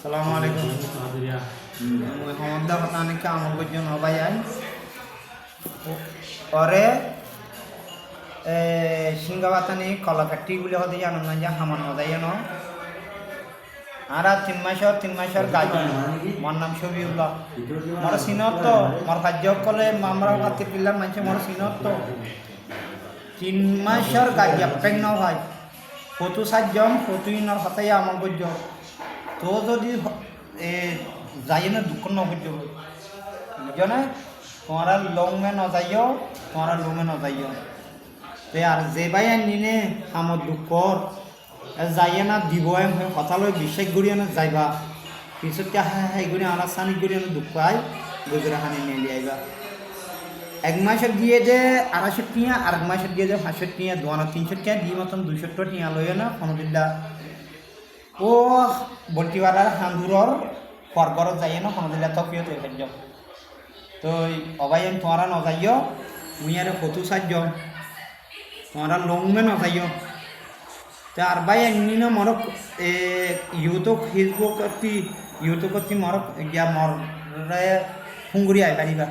আসসালামু আলাইকুম মুই হমদা হতানিকে আমল করজন হবাই আই পরে সিঙ্গাবাতানি কলাকাটিগুলি হতে জানো না যে হামান হদাই জানো আর 3 মাসের গাছ মোর নাম শফিউল্লাহ মোর সিনত তো মোর কার্য কলে আমরা হাতে পিলার মানছে মোর সিনত তো 3 মাসের গাছ পেং ন ভাই ফটো সাতজন ফটো ইনর হাতে আমল করজ তো যদি যাই না দুঃখ ন করজ বুঝো না তোমারা লং মে ন যাইও তোমারা লো মে ন যাইও তে আর যে ভাই নিনে আমার দুঃখর যাইয়ে না দিব কথালৈ বিশ্বাস করিয়ে না যাইবা পিছতকে হাই করে আনাচানি করে দুঃখ আই গুজরা হানি নিয়ে আইবা 1 মাসের দিয়ে যে 250 টিয়া আর 1 মাসের দিয়ে যে 500 টিয়া 200-300 টিয়া দিয়ে মতন 200 টিয়া লইয়ে না কোনোদিল্লা ও বলতিওয়ালার হান্দুরর পরগরত যাইয়ে না কোনোদিল্লা তফিও তো যাও তো অবাই তোমারা ন যাইও মুই আর ফটো সাহায্য তোমারা লংমে ন যাইও তো আর ভাই এমনি না মরক ইউটিউব ফেসবুক মরক গিয়া মর ফুঙ্গুরি আই পারিবা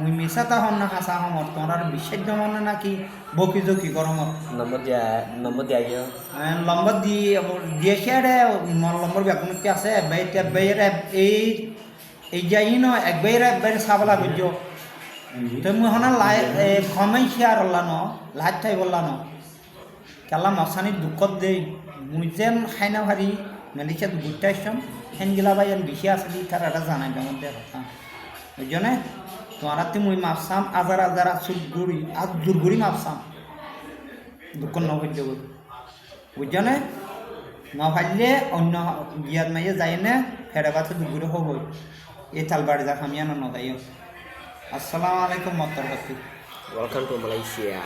মুই মিশা তা হন না হাসা হমর তোমার বিশ্বাস জমন নাকি বকি জকি গরমত নম্বর দিয়া গিয়ে নম্বর দিয়েছে রে মোর নম্বর ব্যাকুমতি আছে বাইরে এই যাই ন একবারে সাবলা বুঝো তো মুই হনা কমাই শেয়ার হল্লা ন লাইট ঠাই বললা ন কেলা মশানি দুঃখত দেই মুই যেন খাইনা ভারি মেলিচাত ঘুরতে আসছম হেনগিলা ভাই বেশি আসলি তার এটা জানাই মধ্যে কথা ওই জন্যে তোমার মুই মাপসাম আজার জোরগুড়ি মাপসাম দুঃখ নভ্য বুঝছো না নভাইলে অন্য গিয়াত মাইয়ে যাই না ফেরে পাতে দুগুড়ি হবই এই তালবাড়ি যা খামিয়ানো নদাইও আসসালামু আলাইকুম মত্তর ওয়েলকাম টু মালয়েশিয়া